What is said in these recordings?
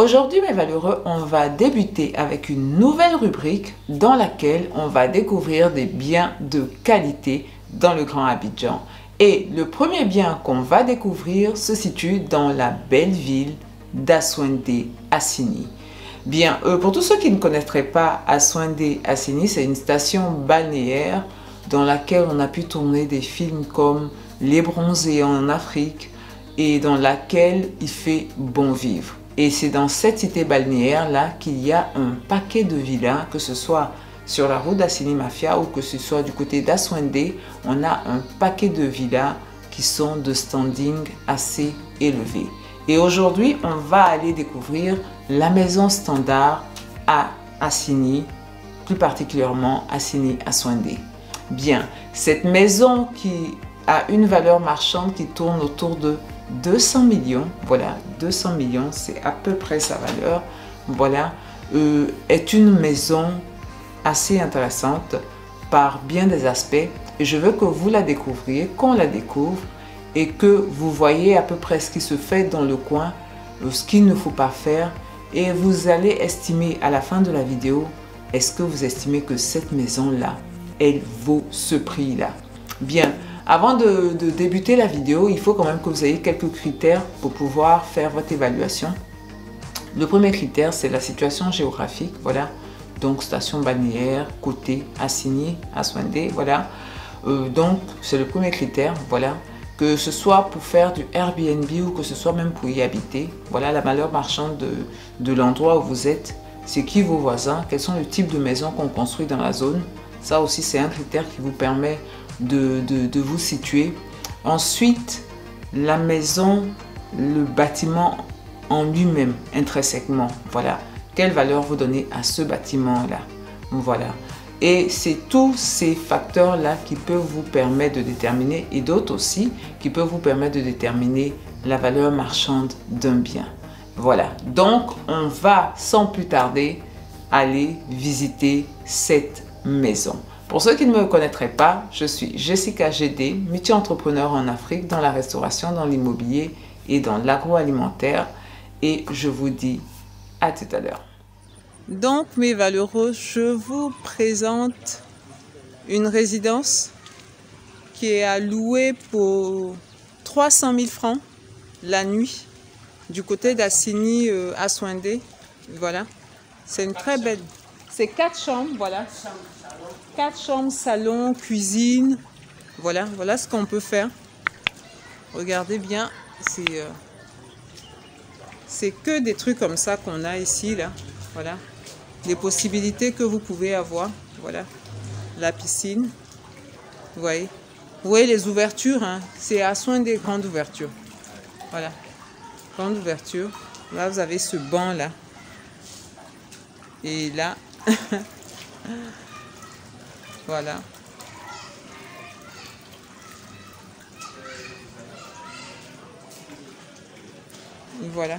Aujourd'hui, mes valeureux, on va débuter avec une nouvelle rubrique dans laquelle on va découvrir des biens de qualité dans le Grand Abidjan. Et le premier bien qu'on va découvrir se situe dans la belle ville d'Assoindé-Assini. Bien, pour tous ceux qui ne connaîtraient pas Assoindé-Assini, c'est une station balnéaire dans laquelle on a pu tourner des films comme Les Bronzés en Afrique et dans laquelle il fait bon vivre. Et c'est dans cette cité balnéaire-là qu'il y a un paquet de villas, que ce soit sur la route d'Assini Mafia ou que ce soit du côté d'Assoindé, on a un paquet de villas qui sont de standing assez élevé. Et aujourd'hui, on va aller découvrir la maison standard à Assini, plus particulièrement Assini-Assoindé. Bien, cette maison qui a une valeur marchande qui tourne autour de 200 millions, voilà, 200 millions, c'est à peu près sa valeur, voilà, est une maison assez intéressante par bien des aspects. Et je veux que vous la découvriez, qu'on la découvre et que vous voyez à peu près ce qui se fait dans le coin, ce qu'il ne faut pas faire. Et vous allez estimer à la fin de la vidéo, est-ce que vous estimez que cette maison-là, elle vaut ce prix-là? Bien, avant de débuter la vidéo, il faut quand même que vous ayez quelques critères pour pouvoir faire votre évaluation. Le premier critère, c'est la situation géographique, voilà. Donc, station balnéaire, côté Assini, Assoindé, voilà. Donc, c'est le premier critère, voilà. Que ce soit pour faire du Airbnb ou que ce soit même pour y habiter. Voilà la valeur marchande de l'endroit où vous êtes. C'est qui vos voisins, quels sont les types de maisons qu'on construit dans la zone. Ça aussi, c'est un critère qui vous permet de vous situer. Ensuite, la maison, le bâtiment en lui-même, intrinsèquement. Voilà. Quelle valeur vous donnez à ce bâtiment-là. Voilà. Et c'est tous ces facteurs-là qui peuvent vous permettre de déterminer, et d'autres aussi, qui peuvent vous permettre de déterminer la valeur marchande d'un bien. Voilà. Donc, on va sans plus tarder aller visiter cette maison. Pour ceux qui ne me connaîtraient pas, je suis Jessica GD, multi-entrepreneur en Afrique dans la restauration, dans l'immobilier et dans l'agroalimentaire. Et je vous dis à tout à l'heure. Donc, mes valeureux, je vous présente une résidence qui est à louer pour 300 000 francs la nuit du côté d'Assini Assoindé. Voilà, c'est une très belle. C'est 4 chambres, voilà. 4 chambres, salon, cuisine. Voilà, voilà ce qu'on peut faire. Regardez bien, c'est que des trucs comme ça qu'on a ici, là. Voilà. Les possibilités que vous pouvez avoir. Voilà. La piscine. Vous voyez. Vous voyez les ouvertures. Hein? C'est à soin des grandes ouvertures. Voilà. Grande ouverture. Là, vous avez ce banc là. Et là. Voilà. Et voilà.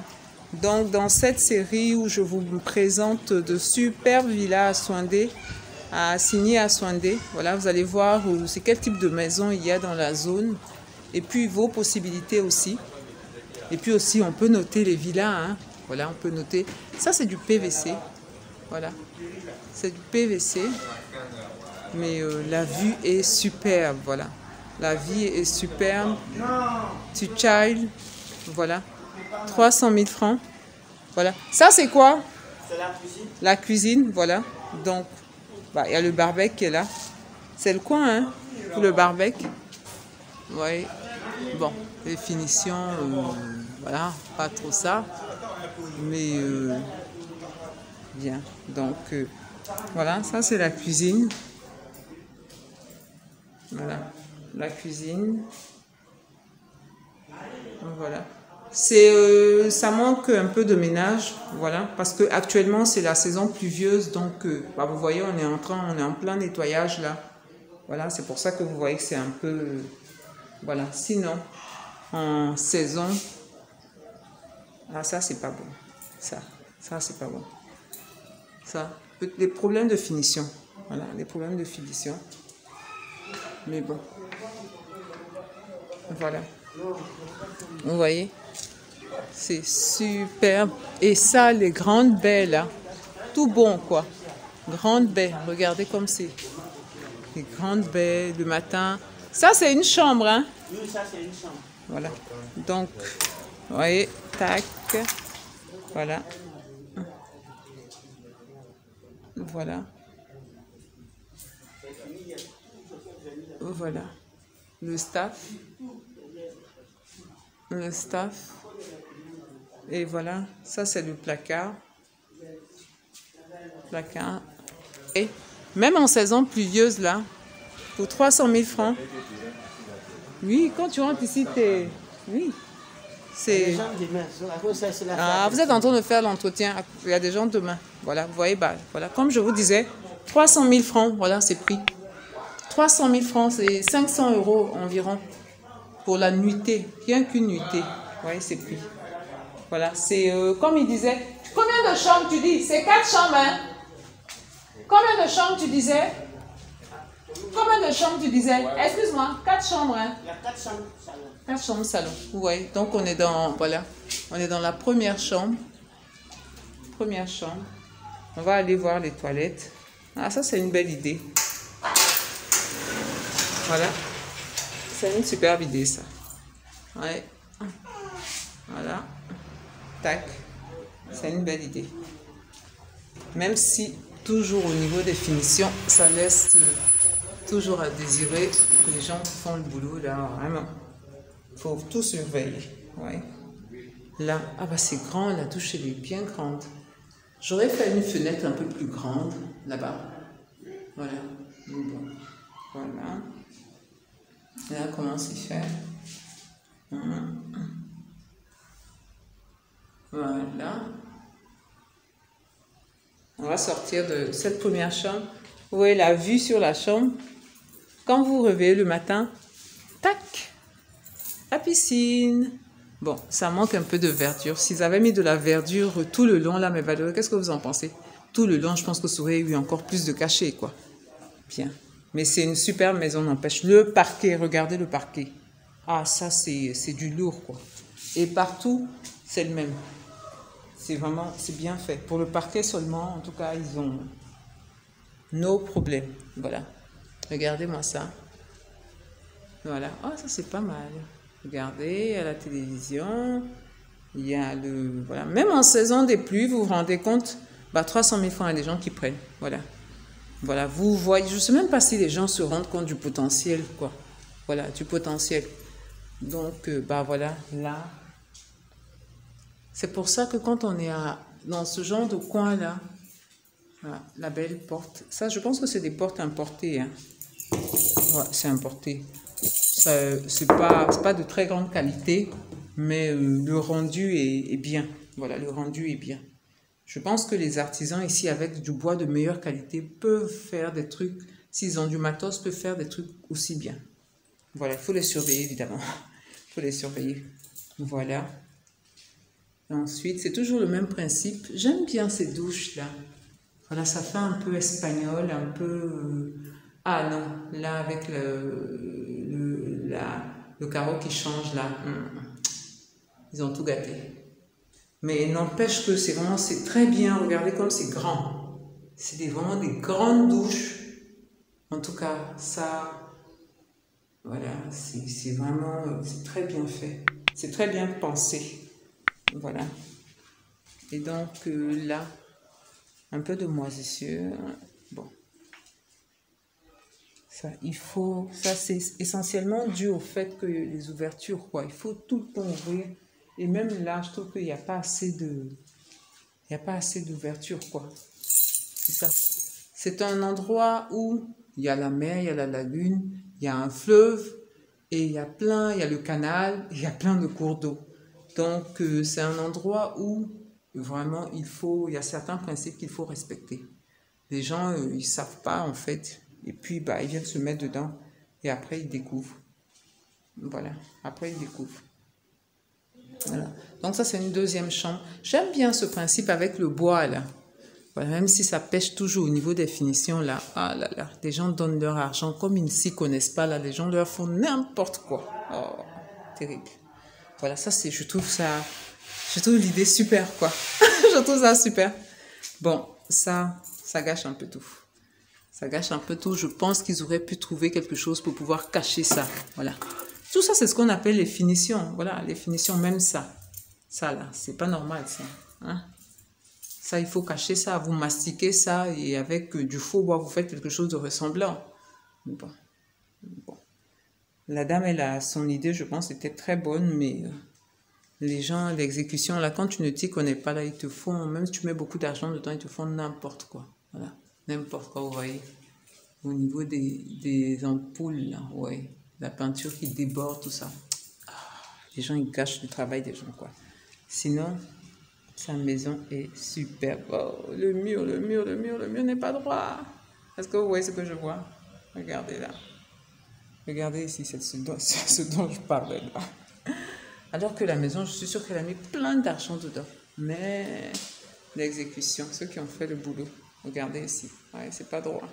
Donc, dans cette série où je vous présente de superbes villas à Assoindé, à Assini Assoindé, voilà, vous allez voir c'est quel type de maison il y a dans la zone et puis vos possibilités aussi. Et puis aussi, on peut noter les villas, hein. Voilà, on peut noter. Ça, c'est du PVC. Voilà, c'est du PVC. Mais la vue est superbe, voilà. La vie est superbe. Tu child, voilà. 300 000 francs. Voilà. Ça, c'est quoi? C'est la cuisine. La cuisine, voilà. Donc, bah, y a le barbecue qui est là. C'est le coin, hein, pour le barbecue. Oui. Bon, les finitions, voilà, pas trop ça. Mais, bien. Donc, voilà, ça, c'est la cuisine. Voilà, la cuisine. Voilà. Ça manque un peu de ménage, voilà, parce que actuellement c'est la saison pluvieuse, donc bah, vous voyez on est en plein nettoyage là, voilà, c'est pour ça que vous voyez que c'est un peu, voilà. Sinon en saison, ah ça c'est pas bon, ça c'est pas bon, ça, les problèmes de finition, voilà, les problèmes de finition, mais bon, voilà, vous voyez. C'est superbe. Et ça, les grandes baies là, tout bon quoi. Grandes baies, regardez comme c'est. Les grandes baies le matin. Ça, c'est une chambre, hein? Oui, ça c'est une chambre. Voilà. Donc, vous voyez, tac. Voilà. Voilà. Voilà. Le staff. Le staff. Et voilà. Ça, c'est le placard. Placard. Et même en saison pluvieuse, là, pour 300 000 francs. Oui, quand tu rentres ici, t'es... Oui. C'est... Ah, vous êtes en train de faire l'entretien. Il y a des gens demain. Voilà, vous voyez, bah, voilà. Comme je vous disais, 300 000 francs, voilà, c'est pris. 300 000 francs, c'est 500 € environ pour la nuitée. Rien qu'une nuitée. Vous voyez, c'est pris. Voilà, c'est comme il disait. Combien de chambres tu dis? C'est 4 chambres, hein? Combien de chambres tu disais? Combien de chambres tu disais? Excuse-moi, 4 chambres, hein? Il y a 4 chambres salon. 4 chambres salon. Ouais. Donc on est dans, voilà, on est dans la première chambre. Première chambre. On va aller voir les toilettes. Ah, ça c'est une belle idée. Voilà. C'est une superbe idée ça. Ouais. Voilà. Tac. C'est une belle idée. Même si toujours au niveau des finitions, ça laisse toujours à désirer. Les gens qui font le boulot là, vraiment. Faut tout surveiller. Ouais. Là, ah bah c'est grand, la douche elle est bien grande. J'aurais fait une fenêtre un peu plus grande là-bas. Voilà. Bon. Voilà. Là, comment c'est fait? Voilà. On va sortir de cette première chambre. Vous voyez la vue sur la chambre. Quand vous vous réveillez le matin, tac, la piscine. Bon, ça manque un peu de verdure. S'ils avaient mis de la verdure tout le long, là, mes valeureux, qu'est-ce que vous en pensez? Tout le long, je pense que ça aurait eu encore plus de cachets, quoi. Bien. Mais c'est une superbe maison, n'empêche. Le parquet, regardez le parquet. Ah, ça, c'est du lourd, quoi. Et partout, c'est le même. C'est vraiment, c'est bien fait. Pour le parquet seulement, en tout cas, ils ont no problème. Voilà. Regardez-moi ça. Voilà. Ah, ça, c'est pas mal. Regardez, à la télévision, il y a le... Voilà. Même en saison des pluies, vous vous rendez compte, bah, 300 000 francs, il y a des gens qui prennent. Voilà. Voilà, vous voyez, je ne sais même pas si les gens se rendent compte du potentiel, quoi. Voilà, du potentiel. Donc, bah voilà, là. C'est pour ça que quand on est dans ce genre de coin-là, voilà, la belle porte. Ça, je pense que c'est des portes importées. Hein. Ouais, c'est importé. C'est pas de très grande qualité, mais le rendu est bien. Voilà, le rendu est bien. Je pense que les artisans ici, avec du bois de meilleure qualité, peuvent faire des trucs, s'ils ont du matos, peuvent faire des trucs aussi bien. Voilà, il faut les surveiller, évidemment. Il faut les surveiller. Voilà. Et ensuite, c'est toujours le même principe. J'aime bien ces douches-là. Voilà, ça fait un peu espagnol, un peu... Ah non, là, avec le carreau qui change, là. Ils ont tout gâté. Mais n'empêche que c'est très bien. Regardez comme c'est grand. C'est vraiment des grandes douches. En tout cas, ça, voilà, c'est vraiment, c'est très bien fait. C'est très bien pensé. Voilà. Et donc là, un peu de moisissure. Bon. Ça c'est essentiellement dû au fait que les ouvertures, quoi. Il faut tout le temps ouvrir. Et même là, je trouve qu'il n'y a pas assez d'ouverture, quoi. C'est ça. C'est un endroit où il y a la mer, il y a la lagune, il y a un fleuve, et il y a le canal, il y a plein de cours d'eau. Donc, c'est un endroit où, vraiment, il y a certains principes qu'il faut respecter. Les gens, ils ne savent pas, en fait, et puis, bah, ils viennent se mettre dedans, et après, ils découvrent. Voilà, après, ils découvrent. Voilà. Donc ça, c'est une deuxième chambre. J'aime bien ce principe avec le bois, là. Voilà, même si ça pêche toujours au niveau des finitions, là. Ah là là, les gens donnent leur argent. Comme ils ne s'y connaissent pas, là, les gens leur font n'importe quoi. Oh, terrible. Voilà, ça, je trouve ça Je trouve l'idée super, quoi. Je trouve ça super. Bon, ça gâche un peu tout. Ça gâche un peu tout. Je pense qu'ils auraient pu trouver quelque chose pour pouvoir cacher ça. Voilà. Tout ça, c'est ce qu'on appelle les finitions. Voilà, les finitions, même ça. Ça, là, c'est pas normal, ça. Hein? Ça, il faut cacher ça. Vous mastiquez ça et avec du faux bois, vous faites quelque chose de ressemblant. Bon. Bon. La dame, elle a son idée, je pense, était très bonne, mais les gens, l'exécution, là, quand tu ne t'y connais pas, là, ils te font, même si tu mets beaucoup d'argent dedans, ils te font n'importe quoi. Voilà. N'importe quoi, vous voyez. Au niveau des ampoules, là, ouais. La peinture qui déborde, tout ça. Les gens, ils gâchent le travail des gens, quoi. Sinon, sa maison est superbe. Oh, le mur n'est pas droit. Est-ce que vous voyez ce que je vois? Regardez là. Regardez ici, c'est ce dont je parlais là. Alors que la maison, je suis sûre qu'elle a mis plein d'argent dedans. Mais l'exécution, ceux qui ont fait le boulot, regardez ici. Ouais, c'est pas droit.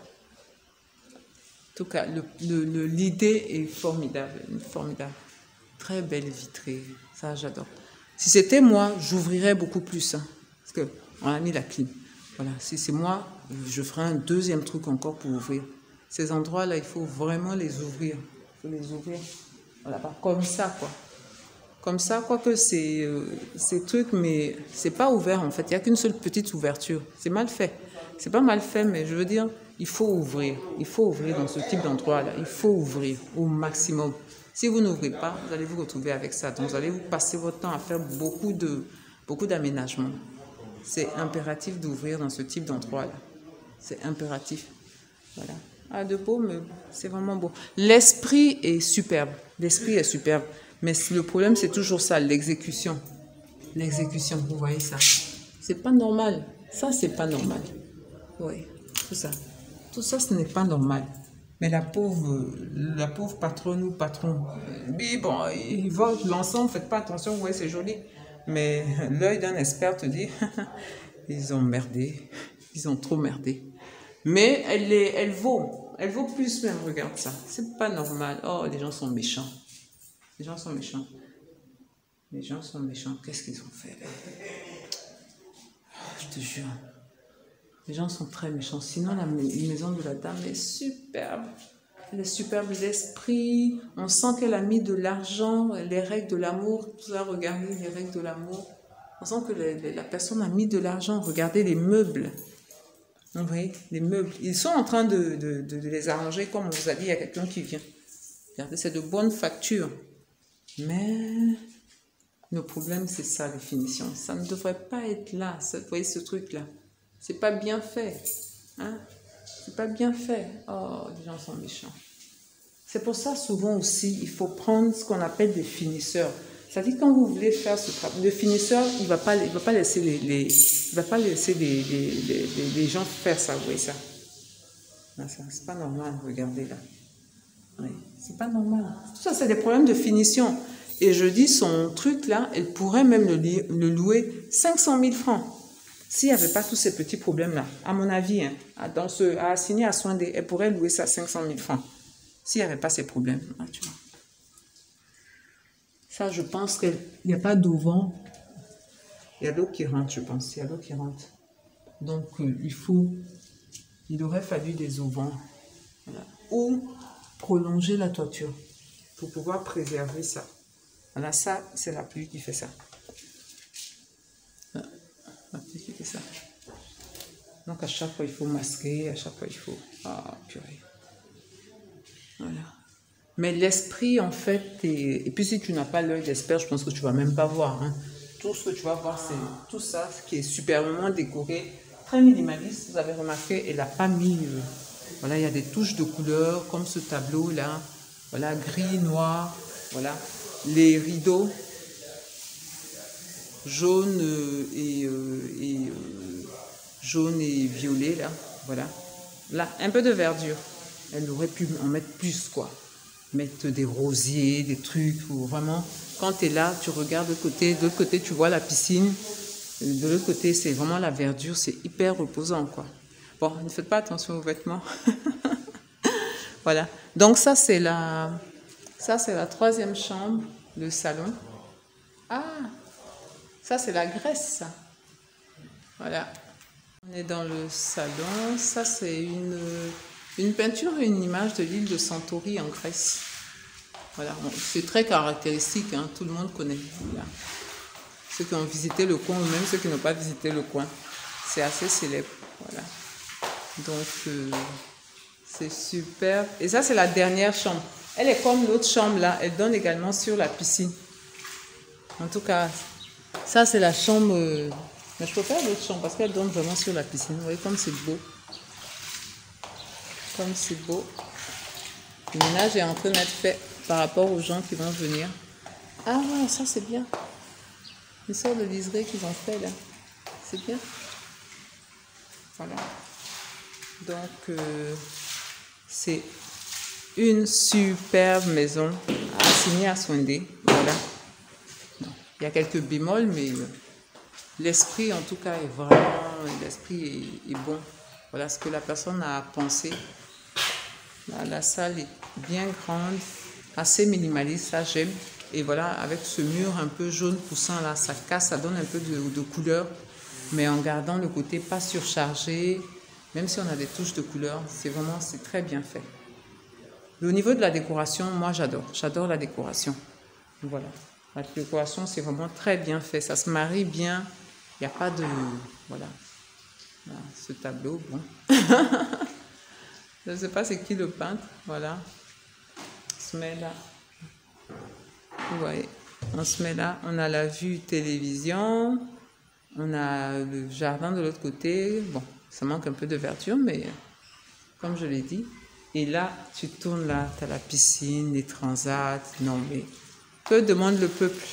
En tout cas, l'idée est formidable, formidable. Très belle vitrée, ça j'adore. Si c'était moi, j'ouvrirais beaucoup plus. Hein, parce qu'on a mis la clim. Voilà, si c'est moi, je ferai un deuxième truc encore pour ouvrir. Ces endroits-là, il faut vraiment les ouvrir. Il faut les ouvrir. Voilà, comme ça, quoi. Comme ça, quoique c'est trucs, mais c'est pas ouvert en fait. Il n'y a qu'une seule petite ouverture. C'est mal fait. C'est pas mal fait, mais je veux dire, il faut ouvrir. Il faut ouvrir dans ce type d'endroit-là. Il faut ouvrir au maximum. Si vous n'ouvrez pas, vous allez vous retrouver avec ça. Donc, vous allez vous passer votre temps à faire beaucoup d'aménagements. C'est impératif d'ouvrir dans ce type d'endroit-là. C'est impératif. Voilà. Ah, de beaux meubles. C'est vraiment beau. L'esprit est superbe. L'esprit est superbe. Mais le problème, c'est toujours ça, l'exécution. L'exécution, vous voyez ça. C'est pas normal. Ça, c'est pas normal. Oui, tout ça. Tout ça, ce n'est pas normal. Mais la pauvre patronne ou patron, oui, bon, ils voient l'ensemble, faites pas attention, ouais, c'est joli. Mais l'œil d'un expert te dit, ils ont merdé, ils ont trop merdé. Mais elle vaut plus même, regarde ça. C'est pas normal. Oh, les gens sont méchants. Les gens sont méchants. Les gens sont méchants. Qu'est-ce qu'ils ont fait là? Oh, je te jure. Les gens sont très méchants. Sinon, la maison de la dame est superbe. Elle est superbe, l'esprit. On sent qu'elle a mis de l'argent, les règles de l'amour. Tout ça, regardez les règles de l'amour. On sent que la personne a mis de l'argent. Regardez les meubles. Vous voyez, les meubles. Ils sont en train de les arranger comme on vous a dit, il y a quelqu'un qui vient. Regardez, c'est de bonnes factures. Mais le problème, c'est ça, les finitions. Ça ne devrait pas être là. Vous voyez ce truc-là? C'est pas bien fait. Hein? C'est pas bien fait. Oh, les gens sont méchants. C'est pour ça, souvent aussi, il faut prendre ce qu'on appelle des finisseurs. C'est-à-dire, quand vous voulez faire ce travail, le finisseur, il va pas laisser les gens faire ça. Vous voyez ça? C'est pas normal, regardez là. Oui, c'est pas normal. Tout ça, c'est des problèmes de finition. Et je dis, son truc là, elle pourrait même le louer 500 000 francs. S'il n'y avait pas tous ces petits problèmes-là, à mon avis, hein, à assigner à soin elle pourrait louer ça 500 000 francs. S'il n'y avait pas ces problèmes. Ah, tu vois. Ça, je pense qu'il n'y a pas d'auvent. Il y a l'eau qui rentre, je pense. Il y a l'eau qui rentre. Donc, il aurait fallu des auvents. Voilà. Ou prolonger la toiture pour pouvoir préserver ça. Voilà, ça, c'est la pluie qui fait ça. La pluie qui fait ça. Donc, à chaque fois, il faut masquer. À chaque fois, il faut... Ah, purée. Voilà. Mais l'esprit, en fait, et puis si tu n'as pas l'œil d'expert, je pense que tu ne vas même pas voir. Hein. Tout ce que tu vas voir, c'est tout ça qui est superbement décoré, très minimaliste. Vous avez remarqué, elle n'a pas mis... voilà, il y a des touches de couleurs, comme ce tableau-là. Voilà, gris, noir. Voilà. Les rideaux, jaune jaune et violet, là. Voilà. Là, un peu de verdure. Elle aurait pu en mettre plus, quoi. Mettre des rosiers, des trucs, ou vraiment, quand tu es là, tu regardes de l'autre côté, tu vois la piscine, de l'autre côté, c'est vraiment la verdure, c'est hyper reposant, quoi. Bon, ne faites pas attention aux vêtements. Voilà. Donc ça, c'est la troisième chambre, le salon. Ah, Ça, c'est la Grèce, ça. Voilà. On est dans le salon. Ça, c'est une peinture, une image de l'île de Santorini en Grèce. Voilà. C'est très caractéristique, hein. Tout le monde connaît. Voilà. Ceux qui ont visité le coin ou même ceux qui n'ont pas visité le coin. C'est assez célèbre. Voilà. Donc, c'est super. Et ça, c'est la dernière chambre. Elle est comme l'autre chambre là. Elle donne également sur la piscine. En tout cas, ça, c'est la chambre. Mais je préfère l'autre chambre parce qu'elle donne vraiment sur la piscine. Vous voyez comme c'est beau. Comme c'est beau. Le ménage est en train d'être fait par rapport aux gens qui vont venir. Ah ouais, ça, c'est bien. Une sorte de liseré qu'ils ont fait là. C'est bien. Voilà. Donc, c'est une superbe maison assignée à Aswinde. Voilà. Il y a quelques bémols, mais l'esprit, en tout cas, est vraiment... L'esprit est bon. Voilà ce que la personne a pensé. Là, la salle est bien grande, assez minimaliste, ça j'aime. Et voilà, avec ce mur un peu jaune poussant là, ça casse, ça donne un peu de couleur. Mais en gardant le côté pas surchargé, même si on a des touches de couleur, c'est très bien fait. Au niveau de la décoration, moi j'adore la décoration. Voilà, la décoration c'est vraiment très bien fait, ça se marie bien, il n'y a pas de... Voilà, ce tableau, bon. Je ne sais pas c'est qui le peintre, voilà. On se met là, vous voyez, on se met là, on a la vue télévision, on a le jardin de l'autre côté, bon. Ça manque un peu de verdure, mais comme je l'ai dit. Et là, tu tournes là, tu as la piscine, les transats. Non, mais que demande le peuple?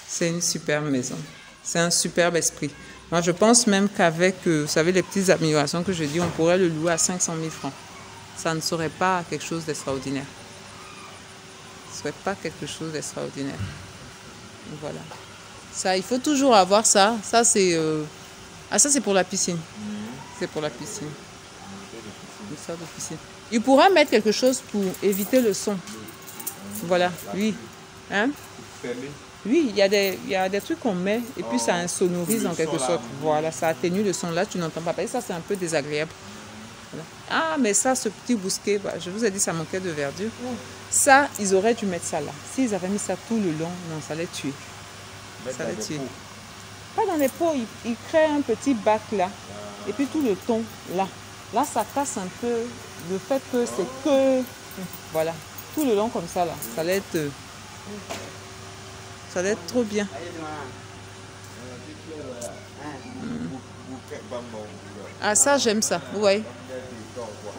C'est une superbe maison. C'est un superbe esprit. Moi, je pense même qu'avec, vous savez, les petites améliorations que je dis, on pourrait le louer à 500 000 francs. Ça ne serait pas quelque chose d'extraordinaire. Ce ne serait pas quelque chose d'extraordinaire. Voilà. Ça, il faut toujours avoir ça. Ça, c'est... Ah, ça, c'est pour la piscine. C'est pour la piscine. Une sorte de piscine. Il pourra mettre quelque chose pour éviter le son. Voilà, oui. Hein? Oui, il y a des trucs qu'on met et puis ça insonorise en quelque sorte. Voilà, ça atténue le son. Là, tu n'entends pas. Et ça, c'est un peu désagréable. Voilà. Ah, mais ça, ce petit bousquet, bah, je vous ai dit, ça manquait de verdure. Ça, ils auraient dû mettre ça là. S'ils avaient mis ça tout le long, non, ça allait tuer. Ça allait tuer. Pas dans les pots, il crée un petit bac là. Et puis tout le ton là. Là, ça casse un peu le fait que c'est que... Voilà. Tout le long comme ça là. Ça allait être trop bien. Ah, ça, j'aime ça. Vous voyez.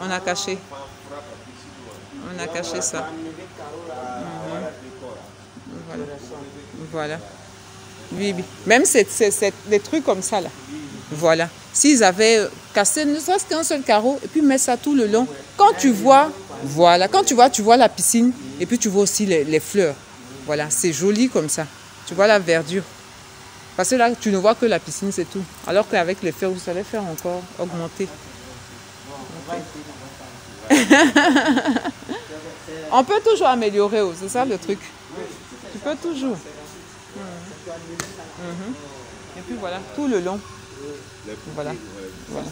On a caché. On a caché ça. Voilà. Voilà. Oui, oui. Même c'est des trucs comme ça là. Voilà. S'ils avaient cassé ne serait-ce qu'un seul carreau et puis mettre ça tout le long, quand tu vois, voilà, quand tu vois la piscine et puis tu vois aussi les fleurs. Voilà, c'est joli comme ça. Tu vois la verdure. Parce que là, tu ne vois que la piscine, c'est tout. Alors qu'avec les fleurs, vous allez faire encore augmenter. Okay. On peut toujours améliorer, c'est ça le truc. Tu peux toujours. Et puis voilà, tout le long. Voilà. Voilà.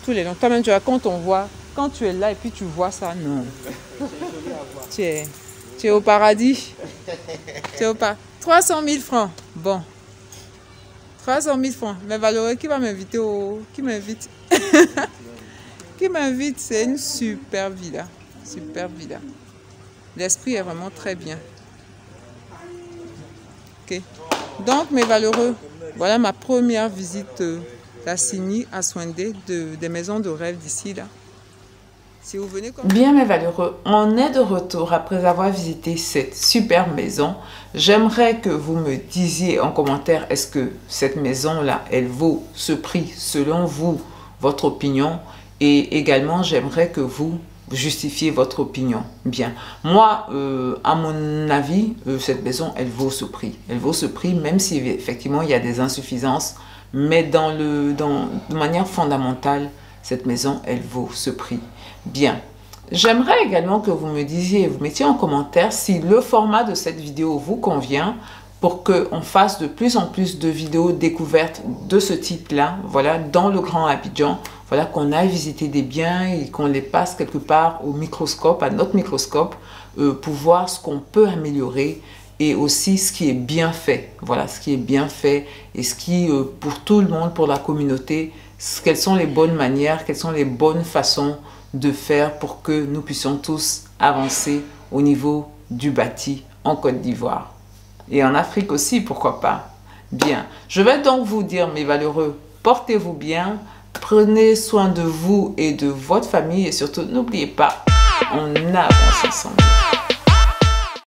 Tout le long. Toi-même, tu vois, quand tu es là et puis tu vois ça, non. Tu es au paradis. Tu es au paradis. 300 000 francs. Bon. 300 000 francs. Mais Valerie, qui va m'inviter Qui m'invite Qui m'invite, c'est une super villa. Super villa. L'esprit est vraiment très bien. Ok. Donc, mes valeureux, voilà ma première visite d'Assini à Aswinde, des maisons de rêve d'ici là. Si vous venez comme... Bien, mes valeureux, on est de retour après avoir visité cette superbe maison. J'aimerais que vous me disiez en commentaire, est-ce que cette maison-là, elle vaut ce prix selon vous, votre opinion? Et également, j'aimerais que vous justifiez votre opinion. Bien, moi, à mon avis, cette maison, elle vaut ce prix. Elle vaut ce prix, même si effectivement, il y a des insuffisances. Mais de manière fondamentale, cette maison, elle vaut ce prix. Bien. J'aimerais également que vous me disiez, vous mettiez en commentaire si le format de cette vidéo vous convient, pour qu'on fasse de plus en plus de vidéos découvertes de ce type-là, voilà, dans le Grand Abidjan, voilà, qu'on aille visiter des biens et qu'on les passe quelque part au microscope, à notre microscope, pour voir ce qu'on peut améliorer et aussi ce qui est bien fait, voilà, ce qui est bien fait et ce qui, pour tout le monde, pour la communauté, quelles sont les bonnes manières, quelles sont les bonnes façons de faire pour que nous puissions tous avancer au niveau du bâti en Côte d'Ivoire. Et en Afrique aussi, pourquoi pas. Bien, je vais donc vous dire, mes valeureux, portez-vous bien, prenez soin de vous et de votre famille et surtout, n'oubliez pas, on avance ensemble.